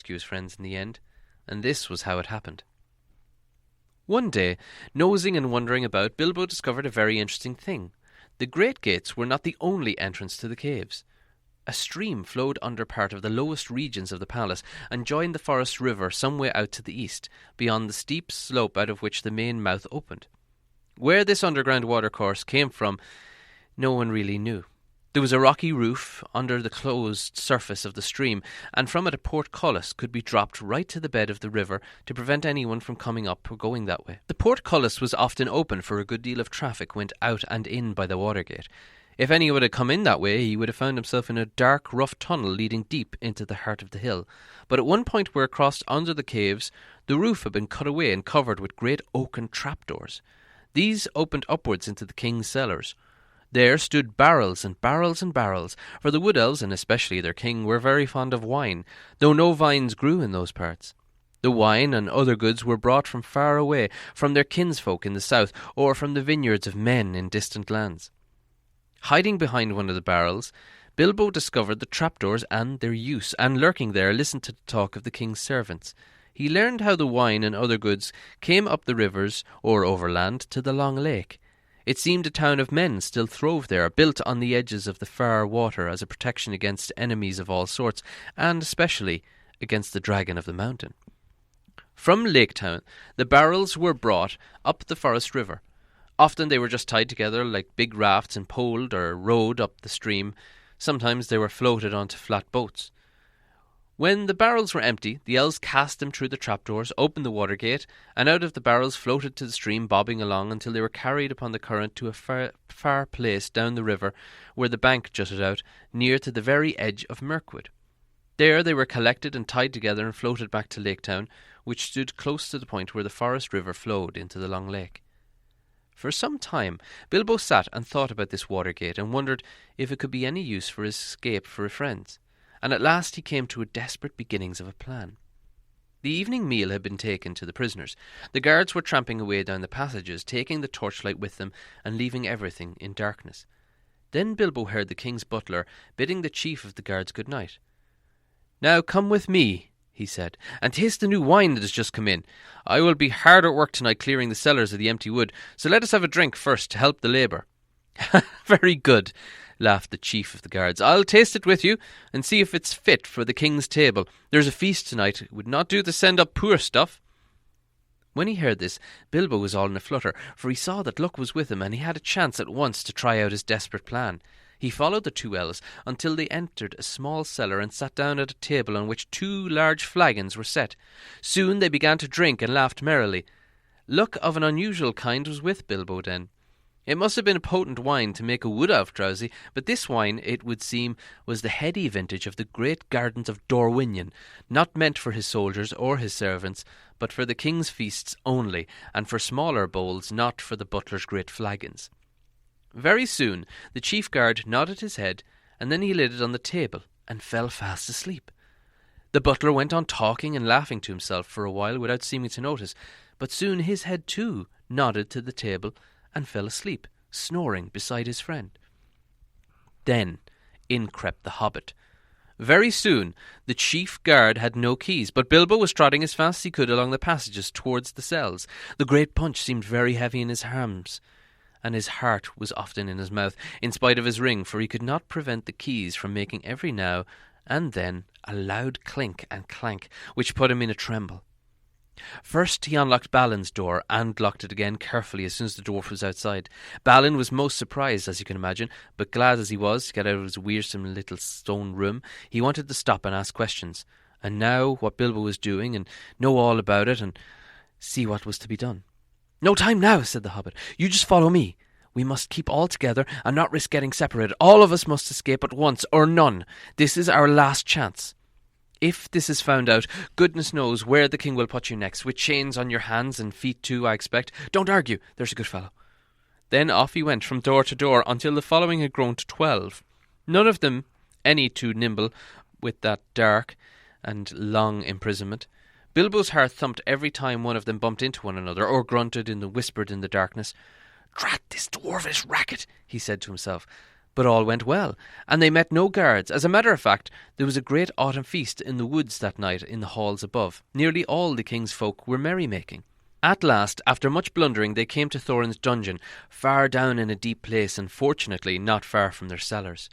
rescue his friends in the end, and this was how it happened. One day, nosing and wandering about, Bilbo discovered a very interesting thing. The great gates were not the only entrance to the caves. A stream flowed under part of the lowest regions of the palace and joined the forest river some way out to the east, beyond the steep slope out of which the main mouth opened. Where this underground watercourse came from, no one really knew. There was a rocky roof under the closed surface of the stream, and from it a portcullis could be dropped right to the bed of the river to prevent anyone from coming up or going that way. The portcullis was often open, for a good deal of traffic went out and in by the watergate. If anyone had come in that way, he would have found himself in a dark, rough tunnel leading deep into the heart of the hill. But at one point where it crossed under the caves, the roof had been cut away and covered with great oaken trapdoors. These opened upwards into the king's cellars. There stood barrels and barrels and barrels, for the Wood Elves, and especially their king, were very fond of wine, though no vines grew in those parts. The wine and other goods were brought from far away, from their kinsfolk in the south, or from the vineyards of men in distant lands. Hiding behind one of the barrels, Bilbo discovered the trapdoors and their use, and lurking there listened to the talk of the king's servants. He learned how the wine and other goods came up the rivers, or overland, to the long lake. It seemed a town of men still throve there, built on the edges of the far water as a protection against enemies of all sorts, and especially against the dragon of the mountain. From Lake Town, the barrels were brought up the forest river. Often they were just tied together like big rafts and poled or rowed up the stream. Sometimes they were floated onto flat boats. When the barrels were empty, the elves cast them through the trapdoors, opened the water gate, and out of the barrels floated to the stream, bobbing along until they were carried upon the current to a far place down the river, where the bank jutted out, near to the very edge of Mirkwood. There they were collected and tied together and floated back to Lake Town, which stood close to the point where the forest river flowed into the long lake. For some time, Bilbo sat and thought about this water gate and wondered if it could be any use for his escape for his friends. And at last he came to a desperate beginnings of a plan. The evening meal had been taken to the prisoners. The guards were tramping away down the passages, taking the torchlight with them and leaving everything in darkness. Then Bilbo heard the king's butler bidding the chief of the guards good night. "Now come with me," he said, "and taste the new wine that has just come in. I will be hard at work tonight clearing the cellars of the empty wood, so let us have a drink first to help the labour." "Very good," laughed the chief of the guards. "I'll taste it with you and see if it's fit for the king's table. There's a feast tonight. It would not do to send up poor stuff." When he heard this, Bilbo was all in a flutter, for he saw that luck was with him, and he had a chance at once to try out his desperate plan. He followed the two elves until they entered a small cellar and sat down at a table on which 2 large flagons were set. Soon they began to drink and laughed merrily. Luck of an unusual kind was with Bilbo then. It must have been a potent wine to make a wood elf drowsy, but this wine, it would seem, was the heady vintage of the great gardens of Dorwinion, not meant for his soldiers or his servants, but for the king's feasts only, and for smaller bowls, not for the butler's great flagons. Very soon the chief guard nodded his head, and then he laid it on the table and fell fast asleep. The butler went on talking and laughing to himself for a while without seeming to notice, but soon his head too nodded to the table and fell asleep, snoring beside his friend. Then in crept the Hobbit. Very soon the chief guard had no keys, but Bilbo was trotting as fast as he could along the passages towards the cells. The great punch seemed very heavy in his arms, and his heart was often in his mouth, in spite of his ring, for he could not prevent the keys from making every now and then a loud clink and clank, which put him in a tremble. First he unlocked Balin's door and locked it again carefully as soon as the dwarf was outside. Balin was most surprised, as you can imagine, but glad as he was to get out of his wearisome little stone room. He wanted to stop and ask questions, and know what Bilbo was doing, and know all about it, and see what was to be done. "No time now," said the Hobbit. "You just follow me. We must keep all together and not risk getting separated. All of us must escape at once, or none. This is our last chance. If this is found out, goodness knows where the king will put you next, with chains on your hands and feet too, I expect. Don't argue, there's a good fellow." Then off he went from door to door until the following had grown to 12. None of them any too nimble with that dark and long imprisonment. Bilbo's heart thumped every time one of them bumped into one another, or grunted and whispered in the darkness. "Drat this dwarfish racket," he said to himself. But all went well, and they met no guards. As a matter of fact, there was a great autumn feast in the woods that night in the halls above. Nearly all the king's folk were merrymaking. At last, after much blundering, they came to Thorin's dungeon, far down in a deep place, and fortunately not far from their cellars.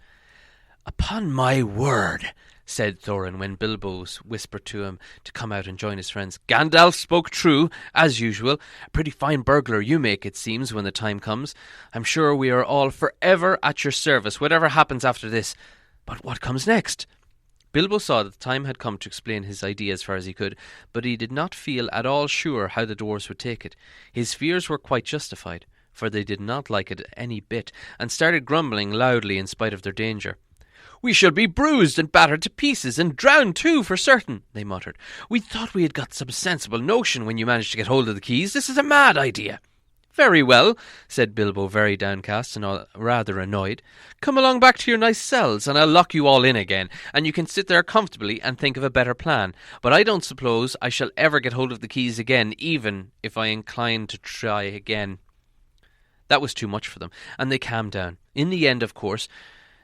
"Upon my word," said Thorin when Bilbo whispered to him to come out and join his friends, "Gandalf spoke true, as usual. A pretty fine burglar you make, it seems, when the time comes. I'm sure we are all forever at your service, whatever happens after this. But what comes next?" Bilbo saw that the time had come to explain his idea as far as he could, but he did not feel at all sure how the dwarves would take it. His fears were quite justified, for they did not like it any bit, and started grumbling loudly in spite of their danger. "We shall be bruised and battered to pieces, and drowned too, for certain," they muttered. "We thought we had got some sensible notion when you managed to get hold of the keys. This is a mad idea." "Very well," said Bilbo, very downcast and rather annoyed. "Come along back to your nice cells, and I'll lock you all in again, and you can sit there comfortably and think of a better plan. But I don't suppose I shall ever get hold of the keys again, even if I incline to try again." That was too much for them, and they calmed down. In the end, of course,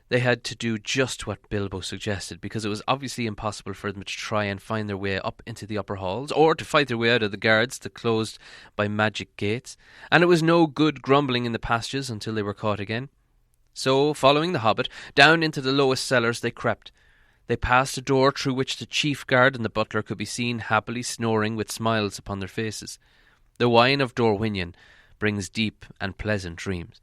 they had to do just what Bilbo suggested, because it was obviously impossible for them to try and find their way up into the upper halls, or to fight their way out of the guards that closed by magic gates, and it was no good grumbling in the passages until they were caught again. So, following the hobbit, down into the lowest cellars they crept. They passed a door through which the chief guard and the butler could be seen happily snoring with smiles upon their faces. The wine of Dorwinion brings deep and pleasant dreams.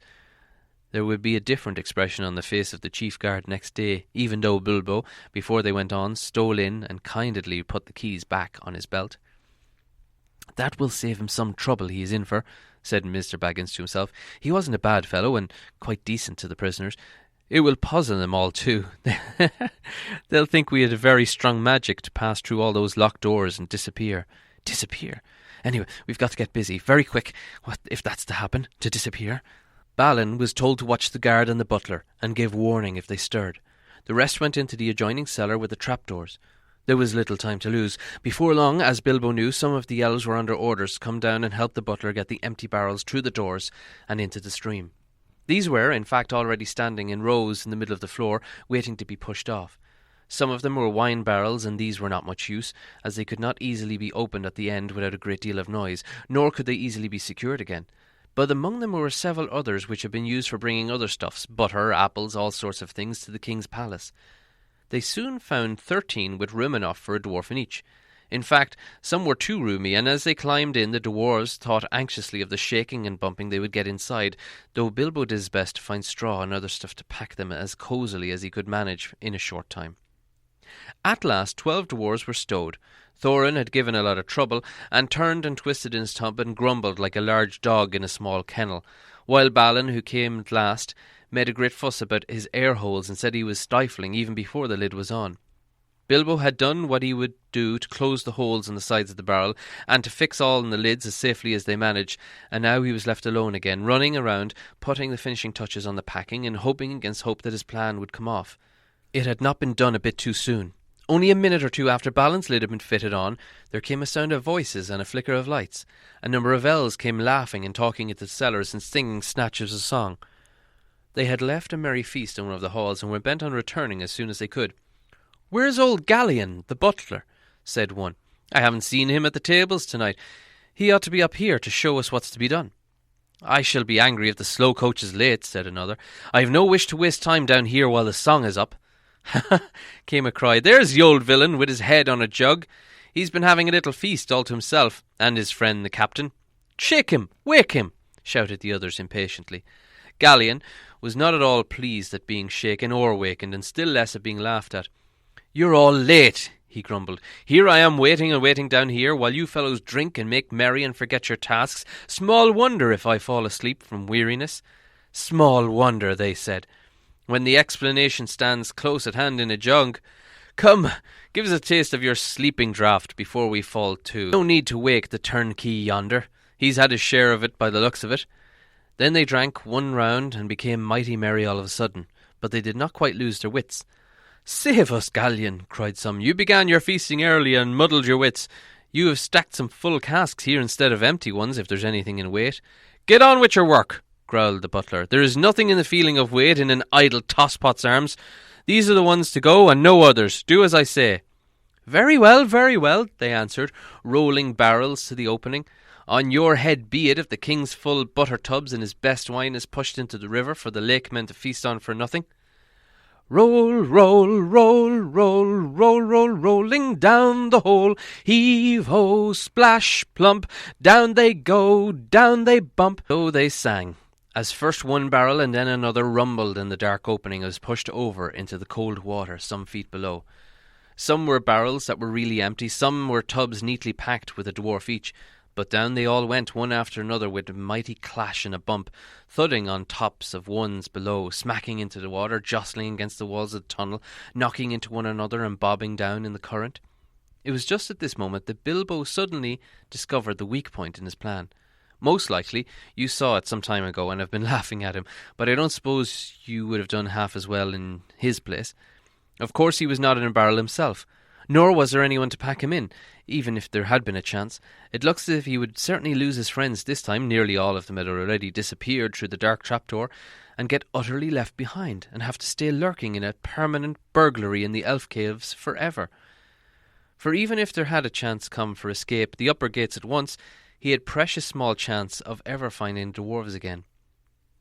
There would be a different expression on the face of the chief guard next day, even though Bilbo, before they went on, stole in and kindly put the keys back on his belt. "That will save him some trouble he is in for," said Mr. Baggins to himself. "He wasn't a bad fellow, and quite decent to the prisoners. It will puzzle them all too. They'll think we had a very strong magic to pass through all those locked doors and disappear. Disappear? Anyway, we've got to get busy. Very quick. What if that's to happen? To disappear?" Balin was told to watch the guard and the butler, and give warning if they stirred. The rest went into the adjoining cellar with the trapdoors. There was little time to lose. Before long, as Bilbo knew, some of the elves were under orders to come down and help the butler get the empty barrels through the doors and into the stream. These were, in fact, already standing in rows in the middle of the floor, waiting to be pushed off. Some of them were wine barrels, and these were not much use, as they could not easily be opened at the end without a great deal of noise, nor could they easily be secured again. But among them were several others which had been used for bringing other stuffs, butter, apples, all sorts of things, to the king's palace. They soon found 13 with room enough for a dwarf in each. In fact, some were too roomy, and as they climbed in, the dwarves thought anxiously of the shaking and bumping they would get inside, though Bilbo did his best to find straw and other stuff to pack them as cosily as he could manage in a short time. At last 12 dwarves were stowed. Thorin had given a lot of trouble, and turned and twisted in his tub and grumbled like a large dog in a small kennel, while Balin, who came last, made a great fuss about his air holes and said he was stifling even before the lid was on. Bilbo had done what he would do to close the holes in the sides of the barrel, and to fix all in the lids as safely as they managed, and now he was left alone again, running around, putting the finishing touches on the packing, and hoping against hope that his plan would come off. It had not been done a bit too soon. Only a minute or two after Balin's lid had been fitted on, there came a sound of voices and a flicker of lights. A number of elves came laughing and talking into the cellars and singing snatches of song. They had left a merry feast in one of the halls and were bent on returning as soon as they could. "Where's old Gallion, the butler?" said one. "I haven't seen him at the tables tonight. He ought to be up here to show us what's to be done." "I shall be angry if the slow coach is late," said another. "I have no wish to waste time down here while the song is up." "Ha ha!" came a cry. "There's the old villain with his head on a jug. He's been having a little feast all to himself, and his friend the captain." "Shake him! Wake him!" shouted the others impatiently. Gallion was not at all pleased at being shaken or wakened, and still less at being laughed at. "You're all late," he grumbled. "Here I am waiting and waiting down here, while you fellows drink and make merry and forget your tasks. Small wonder if I fall asleep from weariness." "Small wonder," they said, "when the explanation stands close at hand in a jug. Come, give us a taste of your sleeping draught before we fall to. No need to wake the turnkey yonder. He's had his share of it by the looks of it." Then they drank one round and became mighty merry all of a sudden, but they did not quite lose their wits. "Save us, Gallion," cried some. "You began your feasting early and muddled your wits. You have stacked some full casks here instead of empty ones, if there's anything in weight." "Get on with your work," growled the butler. "There is nothing in the feeling of weight in an idle tosspot's arms. These are the ones to go, and no others. Do as I say." Very well, they answered, rolling barrels to the opening. "On your head be it if the king's full butter tubs and his best wine is pushed into the river for the lakemen to feast on for nothing." Roll, roll, roll, roll, roll, roll, rolling down the hole. Heave ho, splash, plump, down they go, down they bump. So they sang, as first one barrel and then another rumbled in the dark opening as pushed over into the cold water some feet below. Some were barrels that were really empty, some were tubs neatly packed with a dwarf each, but down they all went one after another with a mighty clash and a bump, thudding on tops of ones below, smacking into the water, jostling against the walls of the tunnel, knocking into one another and bobbing down in the current. It was just at this moment that Bilbo suddenly discovered the weak point in his plan. Most likely you saw it some time ago and have been laughing at him, but I don't suppose you would have done half as well in his place. Of course he was not in a barrel himself, nor was there anyone to pack him in, even if there had been a chance. It looks as if he would certainly lose his friends this time. Nearly all of them had already disappeared through the dark trapdoor, and get utterly left behind, and have to stay lurking in a permanent burglary in the elf caves forever. For even if there had a chance come for escape the upper gates at once, he had precious small chance of ever finding dwarves again.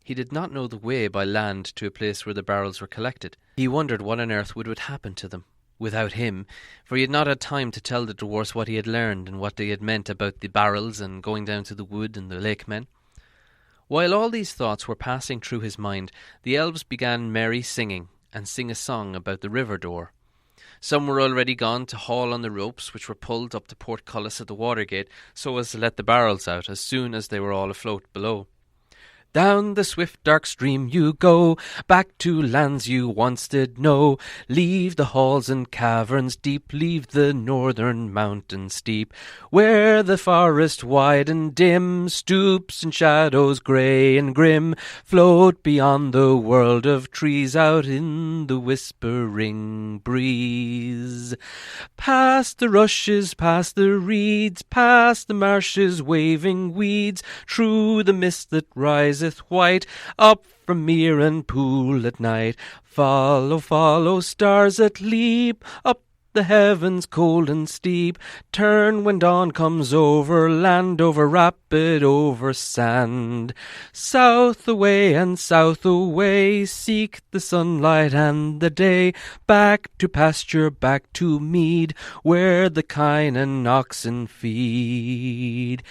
He did not know the way by land to a place where the barrels were collected. He wondered what on earth would happen to them without him, for he had not had time to tell the dwarfs what he had learned and what they had meant about the barrels and going down to the wood and the lakemen. While all these thoughts were passing through his mind, the elves began merry singing, and sing a song about the river door. Some were already gone to haul on the ropes which were pulled up the portcullis at the water gate so as to let the barrels out as soon as they were all afloat below. Down the swift dark stream you go, back to lands you once did know. Leave the halls and caverns deep, leave the northern mountains steep, where the forest wide and dim stoops in shadows grey and grim. Float beyond the world of trees out in the whispering breeze. Past the rushes, past the reeds, past the marshes waving weeds, through the mist that rises white up from mere and pool at night. Follow, follow, stars that leap up the heavens cold and steep. Turn when dawn comes over land, over rapid, over sand. South away and south away, seek the sunlight and the day. Back to pasture, back to mead, where the kine and oxen feed.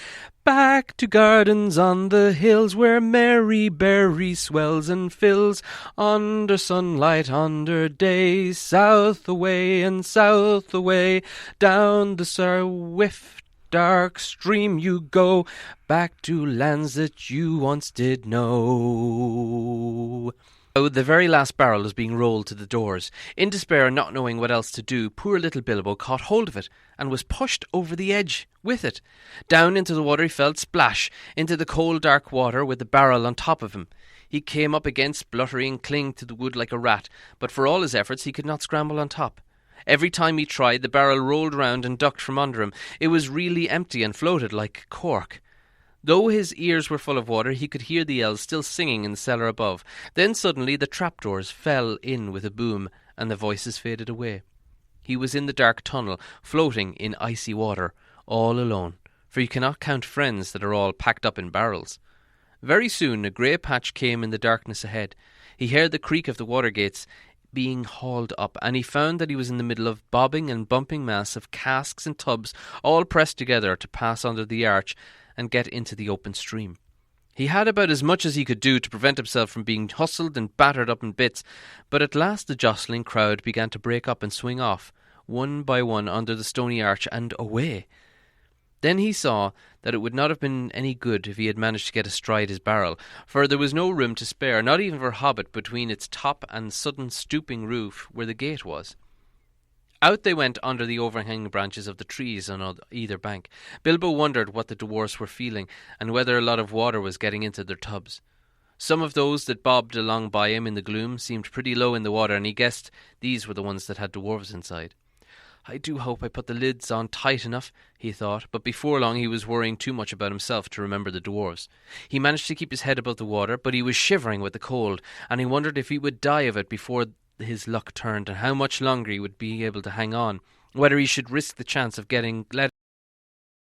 Back to gardens on the hills, where merry berry swells and fills, under sunlight, under day. South away and south away, down the swift dark stream you go, back to lands that you once did know. The very last barrel was being rolled to the doors. In despair, not knowing what else to do, poor little Bilbo caught hold of it and was pushed over the edge with it. Down into the water he fell, splash, into the cold dark water with the barrel on top of him. He came up again, spluttering and clinging to the wood like a rat, but for all his efforts he could not scramble on top. Every time he tried, the barrel rolled round and ducked from under him. It was really empty and floated like cork. Though his ears were full of water, he could hear the elves still singing in the cellar above. Then suddenly the trapdoors fell in with a boom, and the voices faded away. He was in the dark tunnel, floating in icy water, all alone, for you cannot count friends that are all packed up in barrels. Very soon a grey patch came in the darkness ahead. He heard the creak of the water gates being hauled up, and he found that he was in the middle of bobbing and bumping mass of casks and tubs, all pressed together to pass under the arch and get into the open stream. He had about as much as he could do to prevent himself from being hustled and battered up in bits, but at last the jostling crowd began to break up and swing off, one by one, under the stony arch and away. Then he saw that it would not have been any good if he had managed to get astride his barrel, for there was no room to spare, not even for Hobbit, between its top and sudden stooping roof where the gate was. Out they went under the overhanging branches of the trees on either bank. Bilbo wondered what the dwarfs were feeling, and whether a lot of water was getting into their tubs. Some of those that bobbed along by him in the gloom seemed pretty low in the water, and he guessed these were the ones that had dwarves inside. I do hope I put the lids on tight enough, he thought, but before long he was worrying too much about himself to remember the dwarves. He managed to keep his head above the water, but he was shivering with the cold, and he wondered if he would die of it before his luck turned, and how much longer he would be able to hang on, whether he should risk the chance of getting let